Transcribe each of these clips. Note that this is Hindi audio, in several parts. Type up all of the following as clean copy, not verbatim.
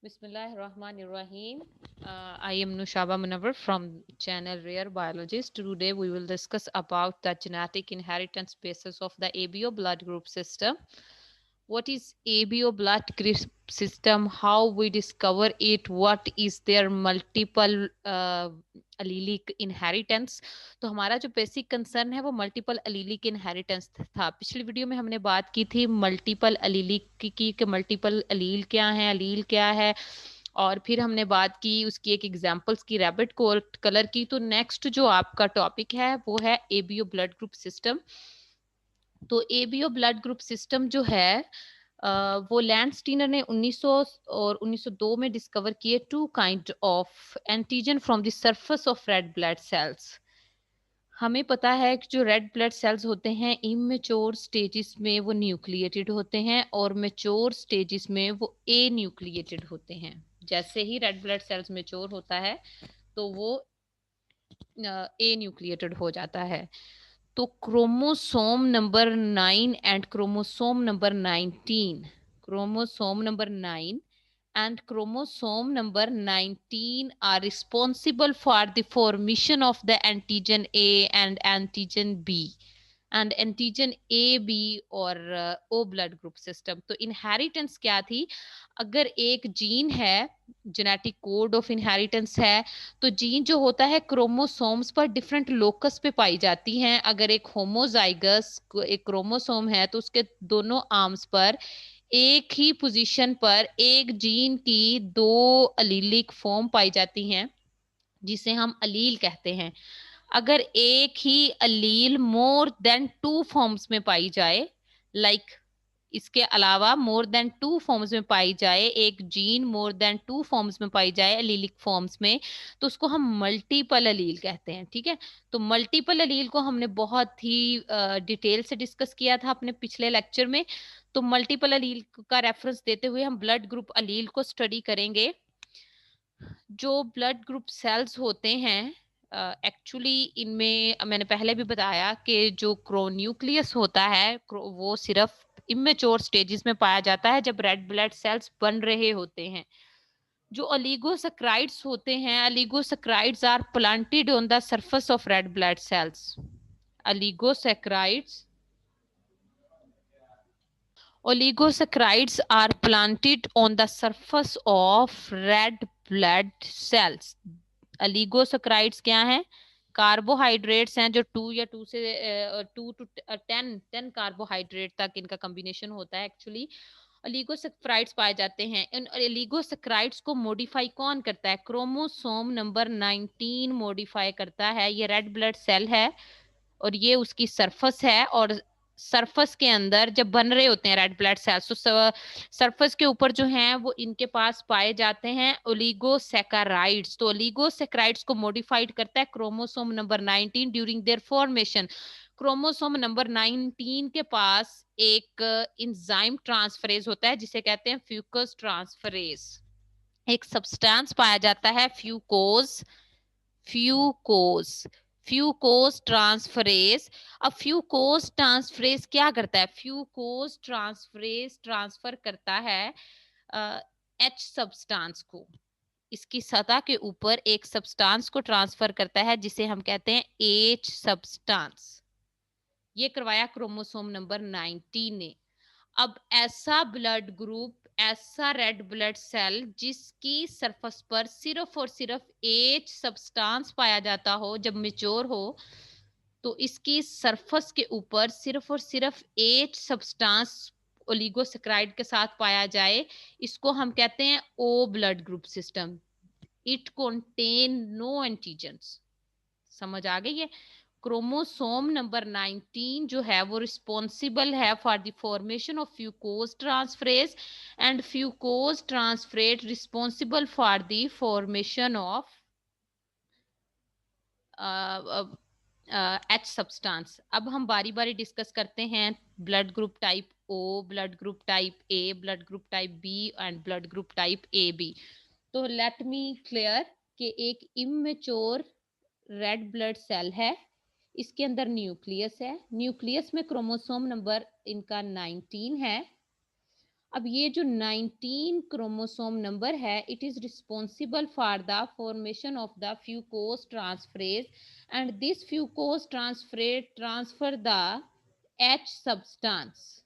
Bismillahirrahmanirrahim. I am Nushaba Munawar from channel Rare Biologist. Today we will discuss about the genetic inheritance basis of the ABO blood group system. What is ABO blood group system? How we discover it? What is their multiple allelic inheritance? तो हमारा जो बेसिक कंसर्न है वो मल्टीपल अलीलिक इनहेरिटेंस था। पिछली वीडियो में हमने बात की थी मल्टीपल अलीलिक की कि मल्टीपल अलील क्या है, अलील क्या है, और फिर हमने बात की उसकी एक एग्जांपल्स की रैबिट कलर की। तो नेक्स्ट जो आपका टॉपिक है वो है एबीओ ब्लड ग्रुप सिस्टम। तो एबीओ ब्लड ग्रुप सिस्टम जो है वो लैंडस्टीनर ने 1900 और 1902 में डिस्कवर किए two kind of antigen from the surface of red blood cells. हमें पता है कि जो रेड ब्लड सेल्स होते हैं इमेच्योर स्टेजेस में वो न्यूक्लिएटेड होते हैं और मेच्योर स्टेजेस में वो ए न्यूक्लिएटेड होते हैं। जैसे ही रेड ब्लड सेल्स मेच्योर होता है तो वो ए न्यूक्लिएटेड हो जाता है। तो chromosome number 9 and chromosome number 19, chromosome number 9 and chromosome number 19 are responsible for the formation of the antigen A and antigen B and antigen A, B और O blood group system। तो inheritance क्या थी? अगर एक जीन है, जेनेटिक कोड ऑफ इनहेरिटेंस है, तो जीन जो होता है क्रोमोसोम्स पर डिफरेंट लोकस पे पाई जाती हैं। अगर एक होमोजाइगस एक क्रोमोसोम है तो उसके दोनों आर्म्स पर एक ही पोजीशन पर एक जीन की दो अलीलिक फॉर्म पाई जाती हैं जिसे हम अलील कहते हैं। अगर एक ही अलील मोर देन टू फॉर्म्स में पाई जाए, लाइक इसके अलावा मोर देन टू फॉर्म्स में पाई जाए, एक gene more than two forms में पाई जाए अलीलिक फॉर्म्स में, तो उसको हम मल्टीपल अलील कहते हैं। ठीक है, तो मल्टीपल अलील को हमने बहुत ही डिटेल से डिस्कस किया था अपने पिछले लेक्चर में। तो मल्टीपल अलील का रेफरेंस देते हुए हम ब्लड ग्रुप अलील को स्टडी करेंगे। जो ब्लड ग्रुप सेल्स होते हैं एक्चुअली इनमें मैंने पहले भी बताया कि जो न्यूक्लियस होता है वो सिर्फ इमेच्योर स्टेजेस में पाया जाता है जब रेड ब्लड सेल्स बन रहे होते हैं। जो ओलिगोसैकेराइड्स होते हैं, oligosaccharides are planted on the surface of red blood cells. Oligosaccharides Oligosaccharides are planted on the surface of red blood cells. Oligosaccharides क्या हैं? कार्बोहाइड्रेट्स हैं जो 2 टू 10 कार्बोहाइड्रेट तक इनका कॉम्बिनेशन होता है। एक्चुअली ओलिगोसैकेराइड्स पाए जाते हैं। इन ओलिगोसैकेराइड्स को मॉडिफाई कौन करता है? क्रोमोसोम नंबर 19 मॉडिफाई करता है। ये रेड ब्लड सेल है और ये उसकी सरफेस है, और सरफेस के अंदर जब बन रहे होते हैं रेड ब्लड सेल्स तो सरफेस के ऊपर जो हैं वो इनके पास पाए जाते हैं ओलिगोसैकेराइड्स। तो ओलिगोसैकेराइड्स को मॉडिफाइड करता है chromosome number 19 during their formation. Chromosome number 19 के पास एक इंजाइम ट्रांसफरेज होता है जिसे कहते हैं फ्यूकस ट्रांसफरेज। एक सब्सटेंस पाया जाता है फ्यूकोज, फ्यूकोज फ्यूकोज ट्रांसफरेज। अब फ्यूकोज ट्रांसफरेज क्या करता है? फ्यूकोज ट्रांसफरेज ट्रांसफर करता है एच सब्सटेंस को। इसकी सतह के ऊपर एक सब्सटेंस को ट्रांसफर करता है जिसे हम कहते हैं एच सब्सटेंस। ये करवाया क्रोमोसोम नंबर 19 ने। अब ऐसा ब्लड ग्रुप, ऐसा रेड ब्लड सेल जिसकी सरफेस पर सिर्फ और सिर्फ एच सब्सटेंस पाया जाता हो जब मेच्योर हो, तो इसकी सरफेस के ऊपर सिर्फ और सिर्फ एच सब्सटेंस ओलिगोसैकेराइड के साथ पाया जाए, इसको हम कहते हैं O blood group system. It contain no antigens. समझ आ गई है? क्रोमोसोम नंबर 19 जो है वो रिस्पॉन्सिबल है for the formation of fucose transferase and fucose transferase responsible for the formation of H substance. अब हम बारी बारी डिस्कस करते हैं blood group type O, blood group type A, blood group type B and blood group type A B. तो लेट मी क्लियर कि एक इमेच्योर रेड ब्लड सेल है, इसके अंदर न्यूक्लियस है, न्यूक्लियस में क्रोमोसोम नंबर इनका 19 है। अब ये जो 19 क्रोमोसोम नंबर है, it is responsible for the formation of the fucose transferase and this fucose transferase transfer the H substance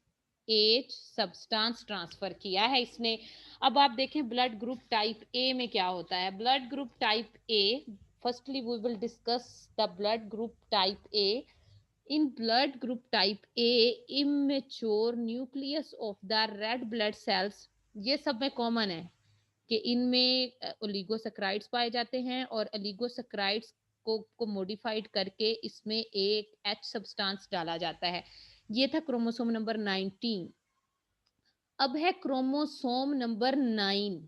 transfer किया है इसने। अब आप देखें ब्लड ग्रुप टाइप ए में क्या होता है। Blood group type A, firstly we will discuss the blood group type A. In blood group type A, immature nucleus of the red blood cells, ये सब में कॉमन है कि इनमें ओलिगोसैकेराइड्स पाए जाते हैं और ओलिगोसैकेराइड्स को मॉडिफाइड करके इसमें एक एच सब्सटेंस डाला जाता है। ये था क्रोमोसोम नंबर 19। अब है क्रोमोसोम नंबर 9।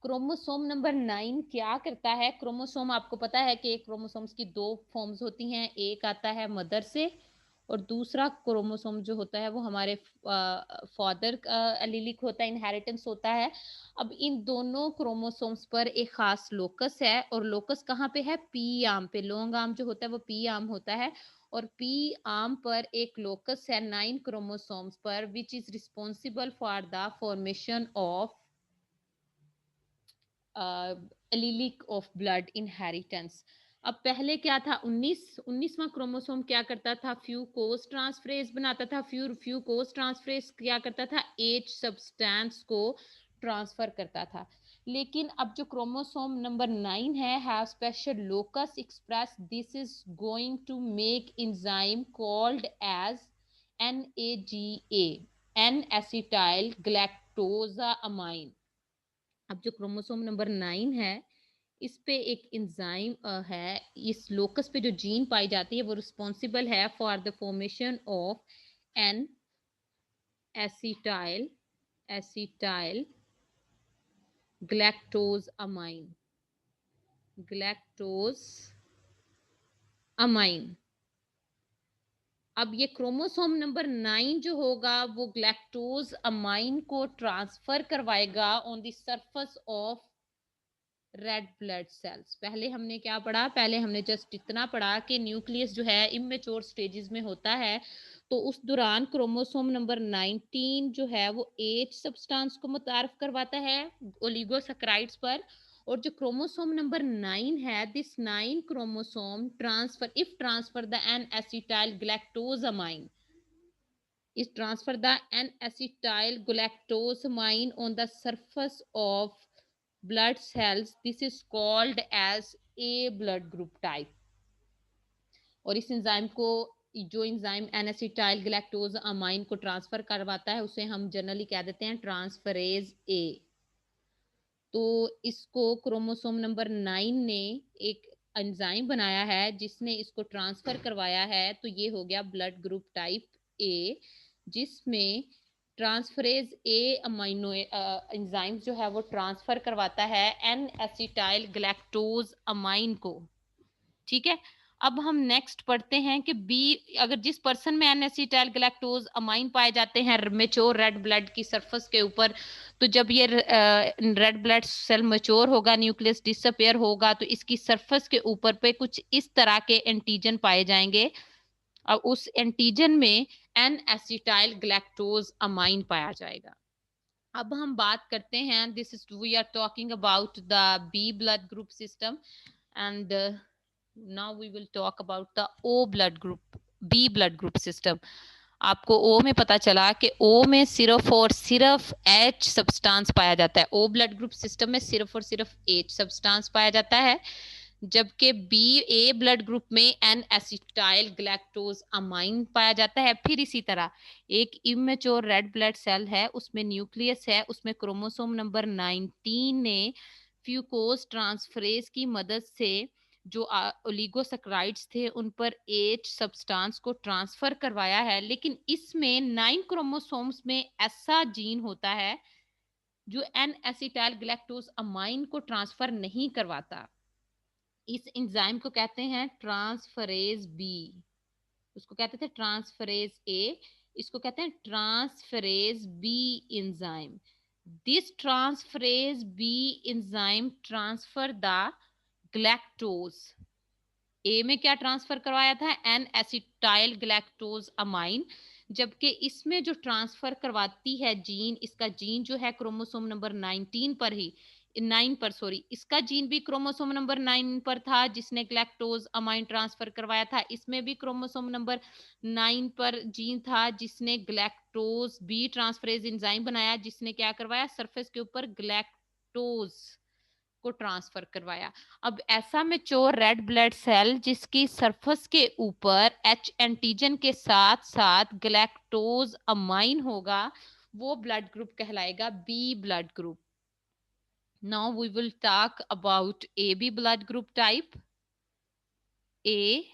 क्रोमोसोम नंबर 9 क्या करता है। क्रोमोसोम आपको पता है कि क्रोमोसोम्स की दो फॉर्म्स होती हैं, एक आता है मदर से और दूसरा क्रोमोसोम जो होता है वो हमारे फादर एलीलिक होता है, इनहेरिटेंस होता है। अब इन दोनों क्रोमोसोम्स पर एक खास लोकस है और लोकस कहाँ पे है, पी आर्म पे। लॉन्ग आर्म जो होता है वो पी आर्म होता है और पी आर्म पर एक लोकस है 9 क्रोमोसोम्स पर, which is responsible for the formation of allylic of blood inheritance. अब पहले क्या था, 19वां क्रोमोसोम क्या करता था, फ्यूकोस ट्रांसफरेज बनाता था। फ्यूकोस ट्रांसफरेज क्या करता था, एच सब्सटेंस को ट्रांसफर करता था। लेकिन अब जो क्रोमोसोम नंबर 9 है, have special locus express, this is going to make enzyme called as NAGA, N acetyl galactosamine. अब जो क्रोमोसोम नंबर 9 है, इस पे एक एंजाइम है, इस लोकस पे जो जीन पाई जाती है वो रिस्पॉन्सिबल है for the formation of N acetyl galactose amine. अब ये क्रोमोसोम नंबर 9 जो होगा वो ग्लैक्टोज अमाइन को ट्रांसफर करवाएगा on the surface of red blood cells. पहले हमने क्या पढ़ा, पहले हमने जस्ट इतना पढ़ा कि न्यूक्लियस जो है इमेच्योर स्टेजेस में होता है, तो उस दौरान क्रोमोसोम नंबर 19 जो है वो एच सब्सटेंस को मुतारफ करवाता है ओलिगोसैकेराइड्स पर। और जो क्रोमोसोम नंबर 9 है, this 9 chromosome transfer if transfer the N acetyl galactosamine is transfer the N-acetyl galactosamine on the surface of blood cells. This is called as A blood group type. और इस एंजाइम को, जो एंजाइम एन-एसिटाइल ग्लैक्टोज अमाइन को ट्रांसफर करवाता है, उसे हम जनरली कह देते हैं ट्रांसफरेज ए। तो इसको क्रोमोसोम नंबर 9 ने एक एंजाइम बनाया है जिसने इसको ट्रांसफर करवाया है, तो ये हो गया ब्लड ग्रुप टाइप ए, जिसमें ट्रांसफरेज ए अमाइनो एंजाइम जो है वो ट्रांसफर करवाता है एन एसिटाइल ग्लैक्टोज अमाइन को। ठीक है, अब हम नेक्स्ट पढ़ते हैं कि बी, अगर जिस पर्सन में एन एसिटाइल ग्लैक्टोज अमाइन पाए जाते हैं मेच्योर रेड ब्लड की सरफेस के ऊपर, तो जब ये रेड ब्लड सेल मेच्योर होगा, न्यूक्लियस डिसअपियर होगा, तो इसकी सरफेस के ऊपर पे कुछ इस तरह के एंटीजन पाए जाएंगे और उस एंटीजन में एन एसिटाइल ग्लैक्टोज अमाइन पाया जाएगा। अब हम बात करते हैं, this is we are talking about the B blood group system and now we will talk about the O blood group, B blood group system। आपको O में पता चला कि O में सिर्फ और सिर्फ H सब्सटेंस पाया जाता है। O ब्लड ग्रुप सिस्टम में सिर्फ और सिर्फ H सब्सटेंस पाया जाता है, जबकि A ब्लड ग्रुप में एन एसिटाइल ग्लैक्टोज अमाइन पाया जाता है। फिर इसी तरह एक इमेच्योर रेड ब्लड सेल है, उसमें न्यूक्लियस है, उसमें क्रोमोसोम नंबर 19 ने फ्यूकोस ट्रांसफरेज की मदद से जो ओलिगोसैकेराइड्स थे उन पर एच सब्सटेंस को ट्रांसफर करवाया है। लेकिन इसमें 9 क्रोमोसोम्स में ऐसा जीन होता है जो एन एसिटाइल ग्लैक्टोज अमाइन को ट्रांसफर नहीं करवाता। इस एंजाइम को कहते हैं ट्रांसफरेज बी, उसको कहते थे ट्रांसफरेज ए, इसको कहते हैं transferase B enzyme. This transferase B enzyme transfer the galactose, A में क्या ट्रांसफर करवाया था, एन एसिटाइल ग्लैक्टोज अमाइन। जबकि इसमें जो ट्रांसफर करवाती है जीन, इसका जीन जो है क्रोमोसोम नंबर 19 पर ही 9 पर, सॉरी, इसका जीन भी क्रोमोसोम नंबर 9 पर था जिसने ग्लैक्टोज अमाइन ट्रांसफर करवाया था। इसमें भी क्रोमोसोम नंबर 9 पर जीन था जिसने ग्लैक्टोज बी ट्रांसफरेज एंजाइम बनाया, जिसने क्या करवाया, सरफेस के ऊपर ग्लैक्टोज को ट्रांसफर करवाया। अब ऐसा मैच्योर रेड ब्लड सेल जिसकी सरफेस के ऊपर एच एंटीजन के साथ साथ ग्लैक्टोज अमाइन होगा, वो ब्लड ग्रुप कहलाएगा B blood group. Now we will talk about A B blood group type, A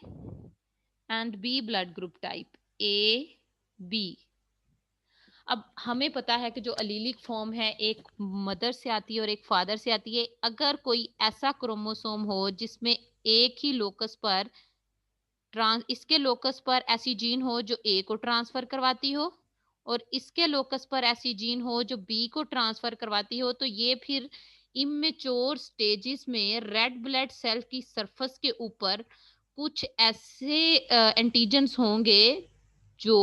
and B blood group type, A B. अब हमें पता है कि जो अलीलिक फॉर्म है एक मदर से आती है और एक फादर से आती है। अगर कोई ऐसा क्रोमोसोम हो जिसमें एक ही लोकस पर इसके लोकस पर ऐसी जीन हो जो ए को ट्रांसफर करवाती हो और इसके लोकस पर ऐसी जीन हो जो बी को ट्रांसफर करवाती हो, तो ये फिर इमेच्योर स्टेजेस में रेड ब्लड सेल की सरफेस के ऊपर कुछ ऐसे एंटीजन्स होंगे जो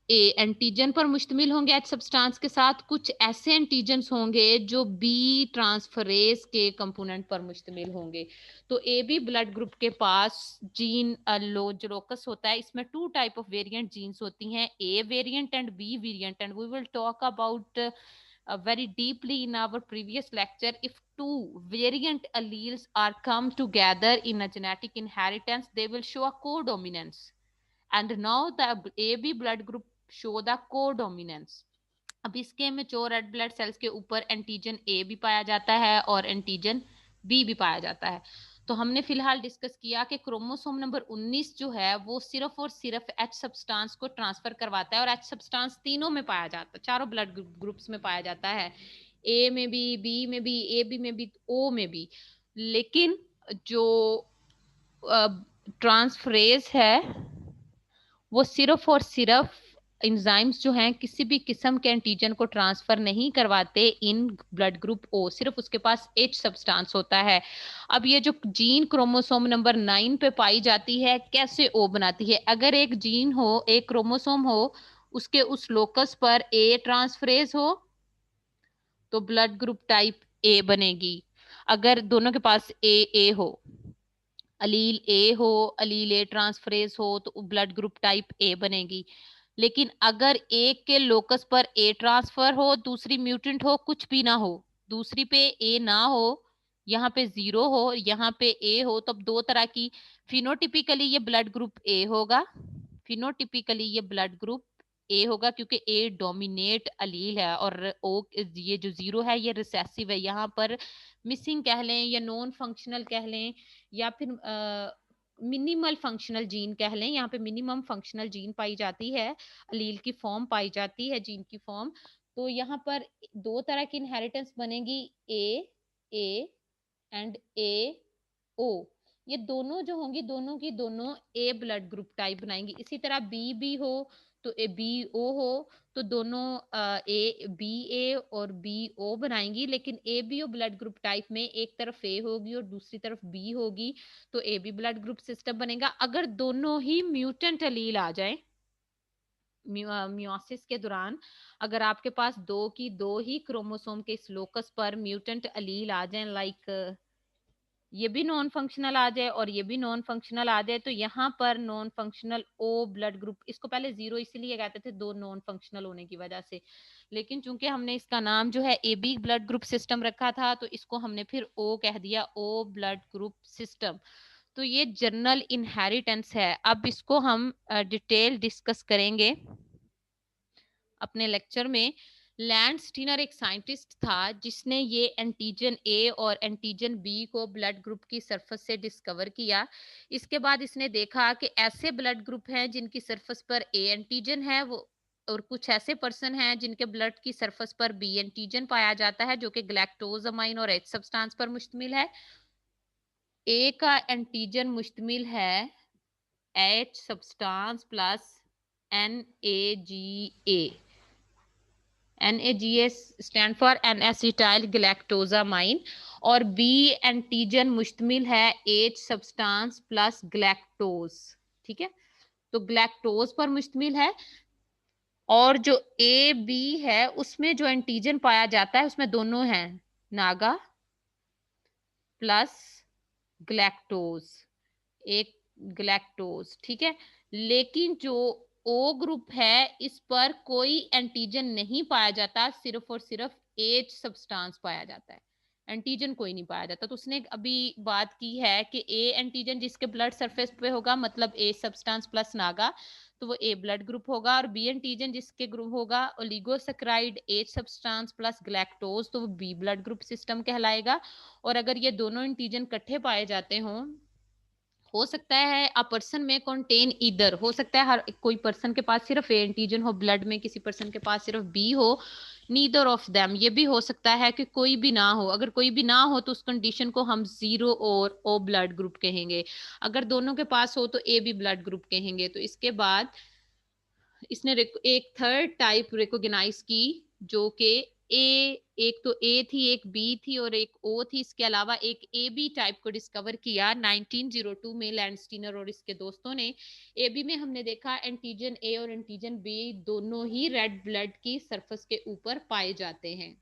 ए एंटीजन पर मुश्तमिल होंगे एच सब्सटेंस के साथ, कुछ ऐसे एंटीजन्स होंगे जो बी ट्रांसफरेज के कंपोनेंट पर मुश्तमिल होंगे। तो ए बी ब्लड ग्रुप के पास जीन जो लोकस होता है, इसमें 2 टाइप ऑफ वेरिएंट जीन्स होती हैं, A variant and B variant, and we will talk about very deeply in our previous lecture. If two variant alleles are come together in a genetic inheritance, they will show a codominance, and now the AB blood group show the codominance. अब इसके मैच्योर रेड ब्लड सेल्स के ऊपर एंटीजन ए भी पाया जाता है और एंटीजन बी भी पाया जाता है। तो हमने फिलहाल डिस्कस किया कि क्रोमोसोम नंबर 19 जो है वो सिर्फ और सिर्फ एच सब्सटेंस को ट्रांसफर करवाता है और एच सब्सटेंस तीनों में पाया जाता है, चारों ब्लड ग्रुप्स में पाया जाता है, ए में भी, बी में भी, ए बी में भी, ओ में भी। लेकिन जो ट्रांसफरेज है वो सिर्फ और सिर्फ एंजाइम्स जो हैं किसी भी किस्म के एंटीजन को ट्रांसफर नहीं करवाते इन ब्लड ग्रुप ओ, सिर्फ उसके पास एच सब्सटेंस होता है। अब ये जो जीन क्रोमोसोम नंबर 9 पे पाई जाती है कैसे ओ बनाती है? अगर एक जीन हो, एक क्रोमोसोम हो, उसके उस लोकस पर ए ट्रांसफरेज हो तो ब्लड ग्रुप टाइप ए बनेगी। अगर दोनों के पास ए हो, अलील ए हो, अलील ए ट्रांसफरेज हो, तो ब्लड ग्रुप टाइप ए बनेगी। लेकिन अगर एक के लोकस पर ए ट्रांसफर हो, दूसरी म्यूटेंट हो, कुछ भी ना हो, दूसरी पे ए ना हो, यहाँ पे 0 हो, यहाँ पे ए हो, तब दो तरह की फिनोटिपिकली ये ब्लड ग्रुप ए होगा, फिनोटिपिकली ये ब्लड ग्रुप ए होगा क्योंकि ए डोमिनेट अलील है और ओ ये जो 0 है ये रिसेसिव है। यहाँ पर मिसिंग कह लें या नॉन फंक्शनल कह लें या फिर मिनिमल फंक्शनल जीन कह लें, यहाँ पे मिनिमम फंक्शनल जीन पाई जाती है, अलील की फॉर्म पाई जाती है, जीन की फॉर्म। तो यहाँ पर दो तरह की इनहेरिटेंस बनेगी, ए एंड ए ओ। ये दोनों जो होंगी दोनों की दोनों ए ब्लड ग्रुप टाइप बनाएंगी। इसी तरह बी हो तो ए बी ओ हो तो दोनों ए बी ए और बी ओ बनाएंगी। लेकिन A B O blood group type में एक तरफ ए होगी और दूसरी तरफ बी होगी तो A B blood group system बनेगा। अगर दोनों ही म्यूटेंट अलील आ जाए मियोसिस के दौरान, अगर आपके पास दो ही क्रोमोसोम के इस लोकस पर म्यूटेंट अलील आ जाए, लाइक ये भी नॉन फंक्शनल आ जाए और ये भी नॉन फंक्शनल आ जाए, तो यहाँ पर non functional O blood group, इसको पहले 0 इसीलिए कहते थे दो नॉन फंक्शनल होने की वजह से, लेकिन चूंकि हमने इसका नाम जो है A B blood group system रखा था तो इसको हमने फिर ओ कह दिया, ओ ब्लड ग्रुप सिस्टम। तो ये जनरल इनहेरिटेंस है। अब इसको हम डिटेल डिस्कस करेंगे अपने लेक्चर में। लैंड स्टीनर एक साइंटिस्ट था जिसने ये एंटीजन ए और एंटीजन बी को ब्लड ग्रुप की सरफेस से डिस्कवर किया। इसके बाद इसने देखा कि ऐसे ब्लड ग्रुप हैं जिनकी सरफेस पर ए एंटीजन है, वो और कुछ ऐसे पर्सन हैं जिनके ब्लड की सरफेस पर बी एंटीजन पाया जाता है जो कि ग्लैक्टोज अमाइन और एच सब्सटेंस पर मुश्तमिल है। ए का एंटीजन मुश्तमिल है H substance plus NAGA, NAGA stand for N acetyl galactosamine, और बी एंटीजन मुश्तमिल है H सब्सटेंस प्लस ग्लैक्टोज। ठीक है, तो ग्लैक्टोज पर मुश्तमिल है, और जो ए बी है उसमें जो एंटीजन पाया जाता है उसमें दोनों हैं, नागा प्लस ग्लैक्टोज, एक ग्लैक्टोज, ठीक है। लेकिन जो ओ ग्रुप है इस पर कोई एंटीजन नहीं पाया जाता, सिर्फ और सिर्फ एच सब्सटेंस पाया जाता है, एंटीजन कोई नहीं पाया जाता। तो उसने अभी बात की है कि ए एंटीजन जिसके ब्लड सरफेस पे होगा, मतलब ए सब्सटेंस प्लस नागा, तो वो ए ब्लड ग्रुप होगा, और बी एंटीजन जिसके ग्रुप होगा oligosaccharide H substance plus galactose, तो वो बी ब्लड ग्रुप सिस्टम कहलाएगा। और अगर ये दोनों एंटीजन इकट्ठे पाए जाते हों, हो सकता है अ पर्सन में कंटेन ईदर, हो सकता है हर कोई पर्सन के पास सिर्फ ए एंटीजन हो ब्लड में, किसी पर्सन के पास सिर्फ बी हो, नीदर ऑफ देम, ये भी हो सकता है कि कोई भी ना हो। अगर कोई भी ना हो तो उस कंडीशन को हम जीरो और ओ ब्लड ग्रुप कहेंगे, अगर दोनों के पास हो तो ए बी ब्लड ग्रुप कहेंगे। तो इसके बाद इसने एक थर्ड टाइप रिकॉग्नाइज की, जो कि ए, एक तो ए थी, एक बी थी और एक ओ थी, इसके अलावा एक ए बी टाइप को डिस्कवर किया 1902 में लैंडस्टीनर और इसके दोस्तों ने। ए बी में हमने देखा एंटीजन ए और एंटीजन बी दोनों ही रेड ब्लड की सरफेस के ऊपर पाए जाते हैं।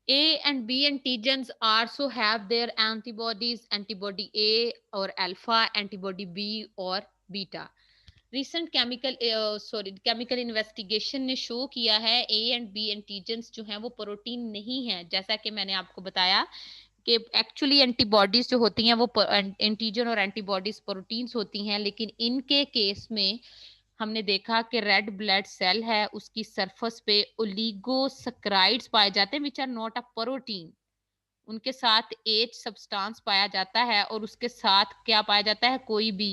A and B antigens also have their antibodies, antibody A और alpha, antibody B और beta। रिसेंट केमिकल इन्वेस्टिगेशन ने शो किया है ए एंड बी एंटीजेंस जो हैं वो प्रोटीन नहीं है, जैसा कि मैंने आपको बताया कि एक्चुअली एंटीबॉडीज जो होती हैं वो एंटीजन और एंटीबॉडीज प्रोटीन्स होती हैं, लेकिन इनके केस में हमने देखा कि रेड ब्लड सेल है उसकी सरफेस पे ओलिगोसैकेराइड्स पाए जाते हैं which are not a protein, उनके साथ एच सब्सटेंस पाया जाता है, और उसके साथ क्या पाया जाता है, कोई भी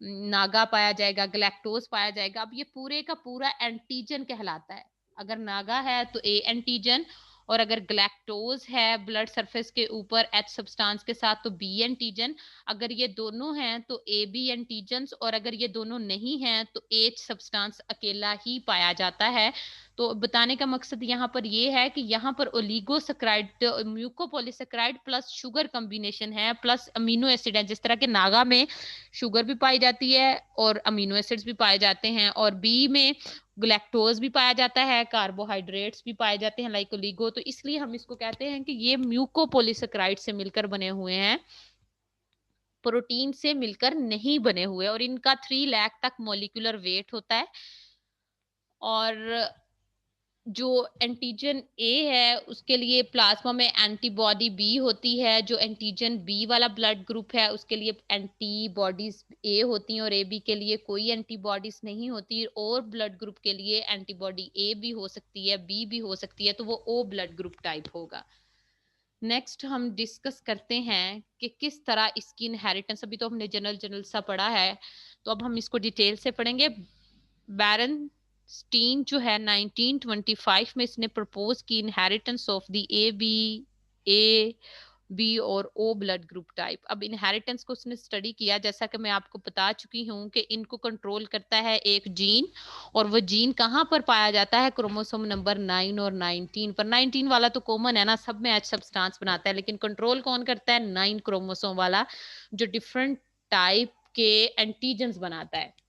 नागा पाया जाएगा, ग्लैक्टोज पाया जाएगा। अब ये पूरे का पूरा एंटीजन कहलाता है। अगर नागा है तो ए एंटीजन, और अगर ग्लैक्टोज है ब्लड सरफेस के ऊपर एच सब्सटेंस के साथ तो बी एंटीजन। अगर ये दोनों हैं तो ए बी एंटीजन्स, और अगर ये दोनों नहीं हैं तो एच सब्सटेंस अकेला ही पाया जाता है। तो बताने का मकसद यहाँ पर ये है कि यहाँ पर oligosaccharide mucopolysaccharide plus sugar combination है प्लस अमीनो एसिड है, जिस तरह के नागा में शुगर भी पाई जाती है और अमीनो एसिड्स भी पाए जाते हैं, और बी में ग्लैक्टोज भी पाया जाता है, कार्बोहाइड्रेट्स भी पाए जाते हैं लाइक ओलिगो। तो इसलिए हम इसको कहते हैं कि ये म्यूकोपॉलीसैकेराइड से मिलकर बने हुए हैं, प्रोटीन से मिलकर नहीं बने हुए, और इनका 3 लाख तक मॉलिक्यूलर वेट होता है। और जो एंटीजन ए है उसके लिए प्लाज्मा में एंटीबॉडी बी होती है, जो एंटीजन बी वाला ब्लड ग्रुप है उसके लिए एंटीबॉडीज ए होती हैं, और ए बी के लिए कोई एंटीबॉडीज नहीं होती, और ब्लड ग्रुप के लिए एंटीबॉडी ए भी हो सकती है, बी भी हो सकती है, तो वो ओ ब्लड ग्रुप टाइप होगा। नेक्स्ट हम डिस्कस करते हैं कि किस तरह इसकी इनहेरिटेंस, अभी तो हमने जनरल जनरल सा पढ़ा है, तो अब हम इसको डिटेल से पढ़ेंगे। बैरन स्टीन जो है 1925 में इसने प्रपोज की inheritance of the A B और ओ ब्लड ग्रुप टाइप। अब इनहेरिटेंस को उसने स्टडी किया, जैसा कि मैं आपको बता चुकी हूँ कि इनको कंट्रोल करता है एक जीन, और वो जीन कहाँ पर पाया जाता है, क्रोमोसोम नंबर 9 और 19 पर। 19 वाला तो कॉमन है ना, सब में एच सब्सटेंस बनाता है, लेकिन कंट्रोल कौन करता है, 9 क्रोमोसोम वाला, जो डिफरेंट टाइप के एंटीजेंस बनाता है।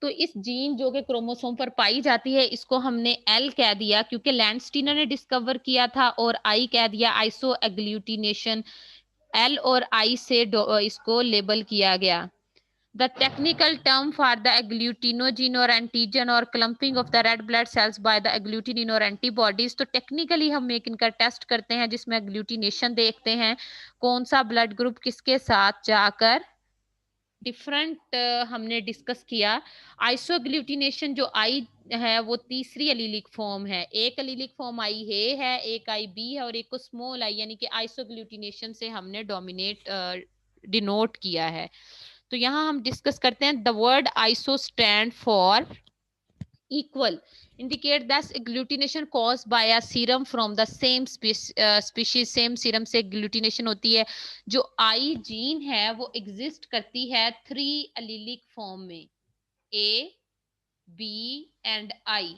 तो इस जीन जो कि क्रोमोसोम पर पाई जाती है इसको हमने एल कह दिया क्योंकि लैंडस्टीनर ने डिस्कवर किया था, और आई कह दिया आइसो एग्लूटिनेशन, एल और आई से इसको लेबल किया गया। The technical term for the agglutinogen or antigen or clumping of the red blood cells by the agglutinin or antibodies, तो टेक्निकली हम एक इनका टेस्ट करते हैं जिसमें एग्लूटिनेशन देखते हैं, कौन सा ब्लड ग्रुप किसके साथ जाकर डिफरेंट हमने डिस्कस किया। आइसोग्लूटिनेशन जो आई है वो तीसरी एलीलिक फॉर्म है, एक एलीलिक फॉर्म आई है, एक आई बी है, और एक को स्मॉल आई, यानी कि आइसोग्लूटिनेशन से हमने डोमिनेट डिनोट किया है। तो यहाँ हम डिस्कस करते हैं the word iso stand for equal, indicate that agglutination caused by a serum from the same species, same serum से agglutination होती है। जो आई जीन है वो एग्जिस्ट करती है 3 एलिलिक फॉर्म में, A B and I.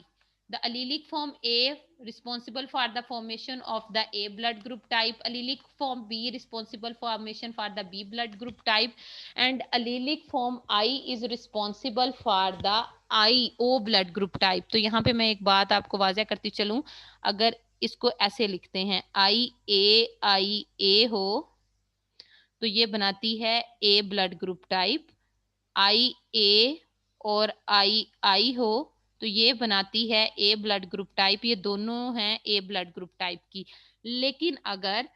The allelic form A responsible for the formation of the A blood group type, allelic form B responsible for formation for the B blood group type, and allelic form I is responsible for the IO blood group type. तो यहाँ पे मैं एक बात आपको वाज़ह करती चलूँ, अगर इसको ऐसे लिखते हैं आई ए हो तो ये बनाती है ए blood group type, I A और आई हो तो ये बनाती है ए ब्लड ग्रुप टाइप, ये दोनों हैं ए ब्लड ग्रुप टाइप की। लेकिन अगर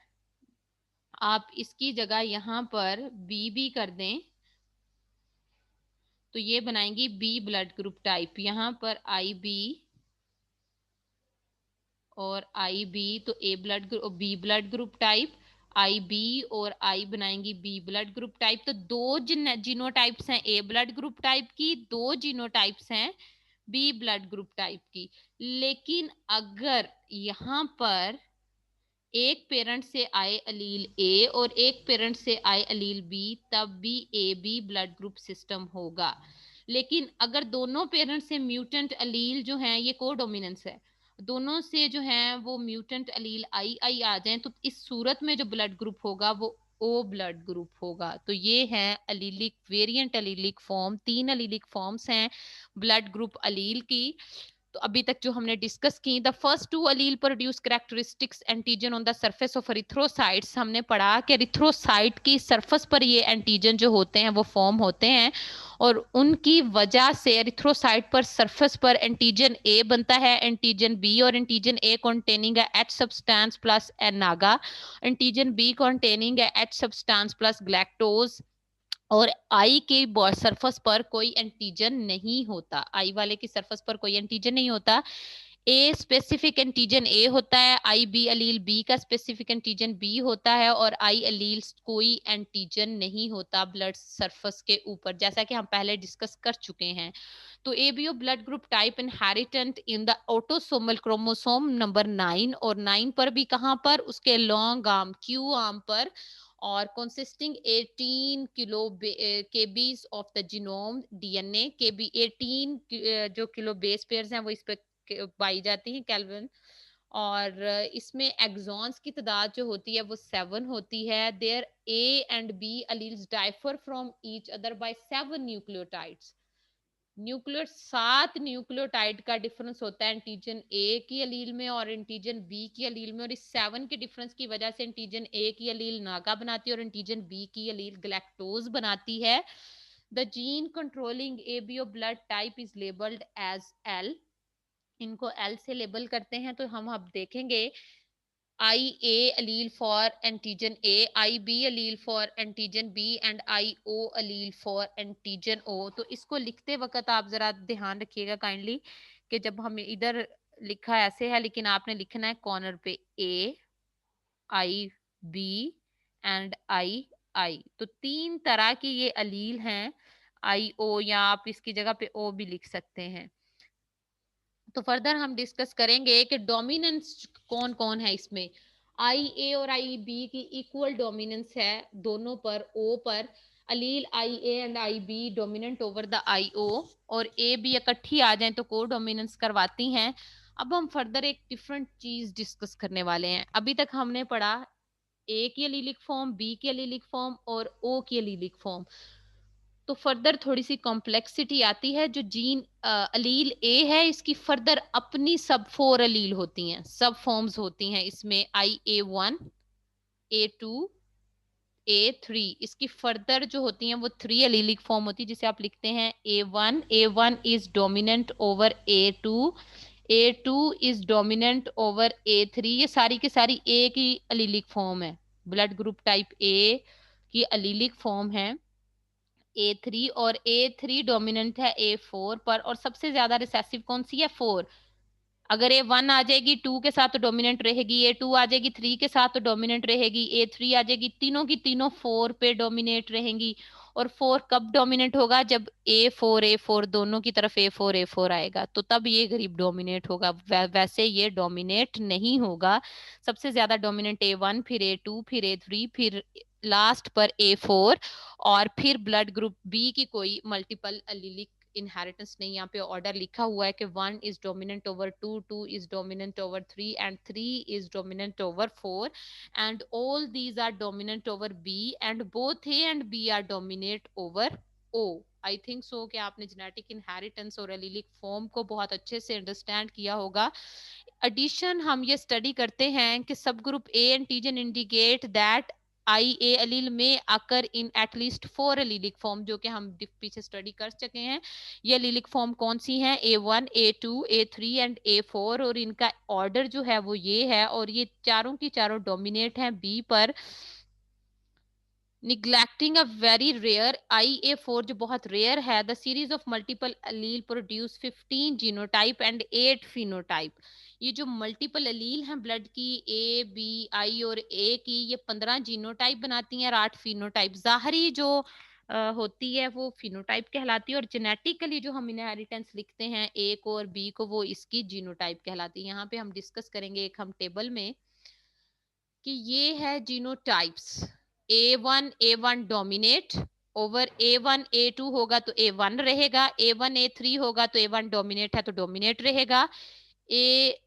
आप इसकी जगह यहाँ पर बी कर दें तो ये बनाएंगी बी ब्लड ग्रुप टाइप, यहाँ पर आई बी और आई बी, तो A blood group B blood group type, I B और आई बनाएंगी बी ब्लड ग्रुप टाइप। तो दो जीनोटाइप्स हैं ए ब्लड ग्रुप टाइप की, दो जीनोटाइप्स हैं बी ब्लड ग्रुप टाइप की। लेकिन अगर यहाँ पर एक पेरेंट से आए अलील ए और एक पेरेंट से आए अलील बी, तब भी A B blood group system होगा। लेकिन अगर दोनों पेरेंट से म्यूटेंट अलील जो हैं, ये कोडोमिनेंस है, दोनों से जो है वो म्यूटेंट अलील आई आ जाएं, तो इस सूरत में जो ब्लड ग्रुप होगा वो ओ ब्लड ग्रुप होगा। तो ये है allelic variant allelic form, 3 allelic forms हैं ब्लड ग्रुप अलील की। तो अभी तक जो हमने डिस्कस की, the first two allele produce characteristics antigen on the surface of erythrocytes, हमने पढ़ा कि एरिथ्रोसाइट की सरफेस पर ये एंटीजन जो होते हैं वो फॉर्म होते हैं और उनकी वजह से एरिथ्रोसाइट पर सरफेस पर एंटीजन ए बनता है, एंटीजन बी और antigen A containing H substance plus N नागा, antigen B containing H substance plus galactose, और आई के सरफेस पर कोई एंटीजन नहीं होता, आई वाले की सरफेस पर कोई एंटीजन नहीं होता। ए स्पेसिफिक एंटीजन ए होता है, आई बी अलील बी का स्पेसिफिक एंटीजन बी होता है और आई अलील कोई एंटीजन नहीं होता ब्लड सरफेस के ऊपर, जैसा कि हम पहले डिस्कस कर चुके हैं। तो ABO blood group type inherent in the autosomal chromosome number 9, और 9 पर भी कहां पर, उसके लॉन्ग आर्म क्यू आर्म पर, और consisting 18 kilo KBs of the genome DNA, KB 18 जो किलो बेस पेयर्स हैं वो इस पे पाई जाती हैं केल्विन। और इसमें एक्सॉन्स की तादाद जो होती है वो 7 होती है। There A and B alleles differ from each other by 7 nucleotides, nuclear 7 nucleotide का डिफरेंस होता है एंटीजन ए की अलील में और एंटीजन बी की अलील में, और इस 7 के डिफरेंस की वजह से एंटीजन ए की अलील नागा बनाती है और एंटीजन बी की अलील ग्लैक्टोज बनाती है। The gene controlling ABO blood type is labelled as L, इनको एल से लेबल करते हैं। तो हम अब देखेंगे I A allele for antigen A, I B allele for antigen B and I O allele for antigen O. तो इसको लिखते वक्त आप जरा ध्यान रखिएगा काइंडली कि जब हम इधर लिखा ऐसे है लेकिन आपने लिखना है कॉर्नर पे ए आई बी एंड आई। तो 3 तरह की ये अलील हैं, आई ओ, या आप इसकी जगह पे ओ भी लिख सकते हैं। तो फर्दर हम डिस्कस करेंगे कि डोमिनेंस कौन कौन है इसमें। आई ए और आई बी की इक्वल डोमिनेंस है दोनों पर, ओ पर allele I A and I B dominant over the I O, और ए बी इकट्ठी आ जाए तो को डोमिनेंस करवाती हैं। अब हम फर्दर एक डिफरेंट चीज डिस्कस करने वाले हैं। अभी तक हमने पढ़ा ए की अलीलिक फॉर्म, बी की अलीलिक फॉर्म और ओ की अलीलिक फॉर्म। तो फर्दर थोड़ी सी कॉम्प्लेक्सिटी आती है। जो जीन अलील ए है इसकी फर्दर अपनी सब 4 अलील होती हैं, सब फॉर्म्स होती हैं इसमें, आई ए 1 ए 2 ए 3, इसकी फर्दर जो होती हैं वो 3 अलीलिक फॉर्म होती है जिसे आप लिखते हैं A 1 is dominant over A two is dominant over A 3। ये सारी की सारी ए की अलीलिक फॉर्म है, ब्लड ग्रुप टाइप ए की अलीलिक फॉर्म है A3, और A3 डोमिनेंट है A4 पर, और सबसे ज्यादा रिसेसिव कौन सी है, 4। अगर A1 आ जाएगी 2 के साथ तो डोमिनेंट रहेगी, A2 आ जाएगी 3 के साथ तो डोमिनेंट रहेगी, A3 आ जाएगी, तीनों की तीनों 4 पे डोमिनेट रहेंगी। और 4 कब डोमिनेट होगा, जब A4 दोनों की तरफ A4 आएगा तो तब ये गरीब डोमिनेट होगा, वैसे ये डोमिनेट नहीं होगा। सबसे ज्यादा डोमिनेंट A1, फिर A2, फिर A3, फिर लास्ट पर A4, और फिर ब्लड ग्रुप बी की कोई मल्टीपल अलीलिक इनहेरिटेंस नहीं, यहाँ पे ऑर्डर लिखा हुआ है कि 1 is dominant over 2, 2 is dominant over 3 and 3 is dominant over 4 and all these are dominant over B and both A and B are dominate over O. I think so कि आपने जेनेटिक इनहेरिटेंस और एलीलिक फॉर्म को बहुत अच्छे से अंडरस्टैंड किया होगा। एडिशन हम ये स्टडी करते हैं कि सब group A antigen indicate that I A allele में अकर इन एटलीस्ट 4 एलीलिक फॉर्म, जो कि हम पीछे स्टडी कर चुके हैं। ये एलीलिक फॉर्म कौन सी हैं? A1, A2, A3 and A4, और इनका ऑर्डर जो है वो ये है, और ये चारों की चारों डोमिनेट हैं बी पर। Neglecting a very rare IA4 जो बहुत रेयर है, the series of multiple allele produce 15 genotype and 8 phenotype. ये जो मल्टीपल अलील हैं ब्लड की, ए बी आई और ए की, ये 15 जीनोटाइप बनाती हैं और 8 फिनोटाइप। जाहरी जो होती है वो फिनोटाइप कहलाती है, और जेनेटिकली जो हम इनहेरिटेंस लिखते हैं ए को और बी को, वो इसकी जीनोटाइप कहलाती है। यहाँ पे हम डिस्कस करेंगे एक हम टेबल में कि ये है genotypes. A1 dominate over A1 A2 होगा तो A1 रहेगा, A1 A3 होगा तो A1 डोमिनेट है तो डोमिनेट रहेगा। ए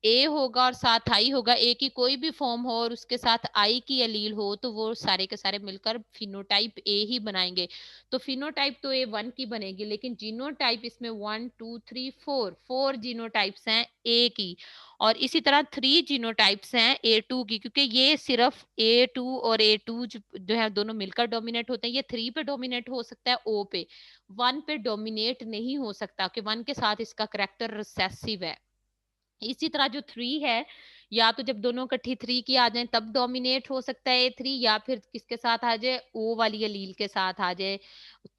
ए होगा और साथ आई होगा, ए की कोई भी फॉर्म हो और उसके साथ आई की एलील हो तो वो सारे के सारे मिलकर फिनोटाइप ए ही बनाएंगे। तो फिनोटाइप तो A1 की बनेगी, लेकिन जीनोटाइप इसमें 1 2 3 4 जीनोटाइप्स हैं ए की, और इसी तरह 3 जीनोटाइप्स हैं A2 की, क्योंकि ये सिर्फ A2 और A2 जो है दोनों मिलकर डोमिनेट होते हैं। ये 3 पे डोमिनेट हो सकता है O पे, 1 पे डोमिनेट नहीं हो सकता कि 1 के साथ इसका करेक्टर रिसेसिव है। इसी तरह जो 3 है, या तो जब दोनों इकट्ठी 3 की आ जाए तब डोमिनेट हो सकता है A3, या फिर किसके साथ आ जाए, O वाली एलील के साथ आ जाए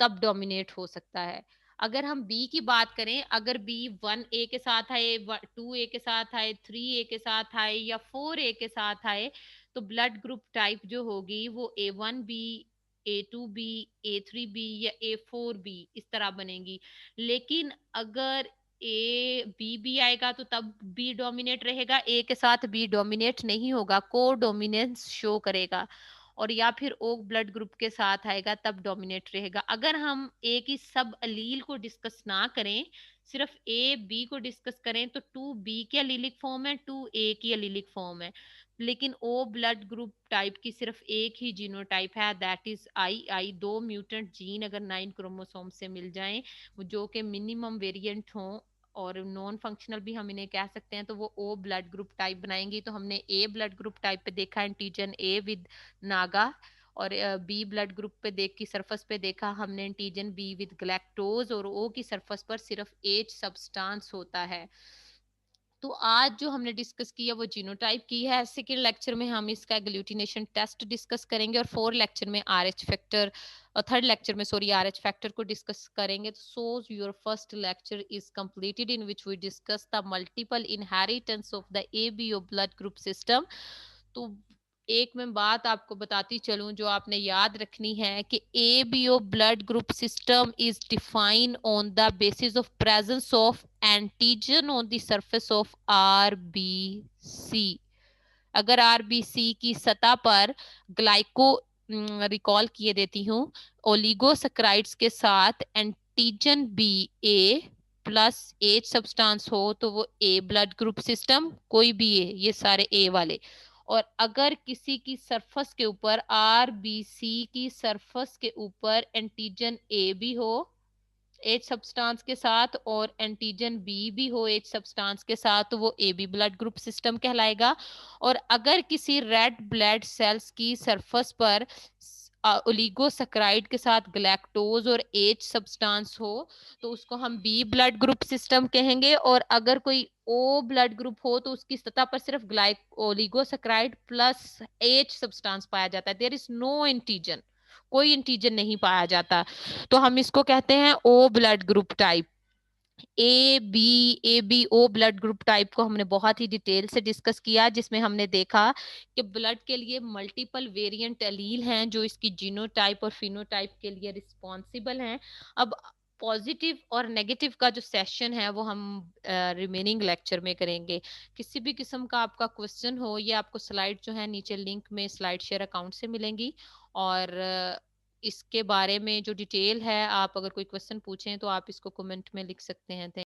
तब डोमिनेट हो सकता है। अगर हम बी की बात करें, अगर बी 1 A के साथ आए, 2 A के साथ आए, 3 A के साथ आए या 4 A के साथ आए, तो ब्लड ग्रुप टाइप जो होगी वो A1B, A2B, A3B या A4B इस तरह बनेगी। लेकिन अगर B आएगा तो तब बी डोमिनेट रहेगा, ए के साथ बी डोमिनेट नहीं होगा, को डोमिनेंस शो करेगा। और या फिर ओ ब्लड ग्रुप के साथ आएगा तब डोमिनेट रहेगा। अगर हम ए की सब अलील को डिस्कस ना करें, सिर्फ ए बी को डिस्कस करें, तो 2B की अलीलिक फॉर्म है, 2A की अलीलिक फॉर्म है। लेकिन ओ ब्लड ग्रुप टाइप की सिर्फ एक ही जीनोटाइप है, that is I. 2 mutant gene अगर 9 क्रोमोसोम से मिल जाएं, जो कि मिनिमम वेरिएंट हो और नॉन फंक्शनल भी हम इन्हें कह सकते हैं, तो वो ओ ब्लड ग्रुप टाइप बनाएंगी। तो हमने ए ब्लड ग्रुप टाइप पे देखा एंटीजन ए विद नागा, और बी ब्लड ग्रुप पे देख की सरफेस पे देखा हमने एंटीजन बी विद ग्लैक्टोज, और ओ की सरफेस पर सिर्फ एच सब्सटेंस होता है। तो आज जो हमने डिस्कस किया वो जीनोटाइप की है। सेकेंड लेक्चर में हम इसका एग्लूटिनेशन टेस्ट डिस्कस करेंगे, और फोर्थ लेक्चर में आरएच फैक्टर, और थर्ड लेक्चर में सॉरी आरएच फैक्टर को डिस्कस करेंगे। तो so your first lecture is completed in which we discuss the multiple inheritance of the ABO blood group system. तो एक मैं बात आपको बताती चलूं जो आपने याद रखनी है कि ABO blood group system is defined on the basis of presence of antigen on the surface of RBC। अगर RBC की सतह पर ग्लाइको रिकॉल किए देती हूँ, ओलिगोसैकेराइड्स के साथ antigen BA plus H substance हो तो वो ए ब्लड ग्रुप सिस्टम, कोई भी ए, ये सारे ए वाले। और अगर किसी की सरफस के ऊपर RBC की सरफस के ऊपर एंटीजन ए भी हो एच सब्सटेंस के साथ और एंटीजन बी भी हो एच सब्सटेंस के साथ, तो वो A B blood group system कहलाएगा। और अगर किसी रेड ब्लड सेल्स की सरफेस पर ओलिगोसैकेराइड के साथ ग्लैक्टोज और एच सब्सटेंस हो तो उसको हम बी ब्लड ग्रुप सिस्टम कहेंगे। और अगर कोई ओ ब्लड ग्रुप हो तो उसकी सतह पर सिर्फ ओलिगोसैकेराइड प्लस एच सब्सटेंस पाया जाता है, देयर इज नो एंटीजन, कोई एंटीजन नहीं पाया जाता, तो हम इसको कहते हैं O blood group type. A B O blood group type को हमने बहुत ही डिटेल से डिस्कस किया, जिसमें हमने देखा कि ब्लड के लिए मल्टीपल वेरिएंट एलील हैं जो इसकी जीनोटाइप और फिनोटाइप के लिए रिस्पॉन्सिबल हैं। अब पॉजिटिव और नेगेटिव का जो सेशन है वो हम रिमेनिंग लेक्चर में करेंगे। किसी भी किस्म का आपका क्वेश्चन हो, ये आपको स्लाइड जो है नीचे लिंक में स्लाइड शेयर अकाउंट से मिलेंगी, और इसके बारे में जो डिटेल है, आप अगर कोई क्वेश्चन पूछें तो आप इसको कमेंट में लिख सकते हैं।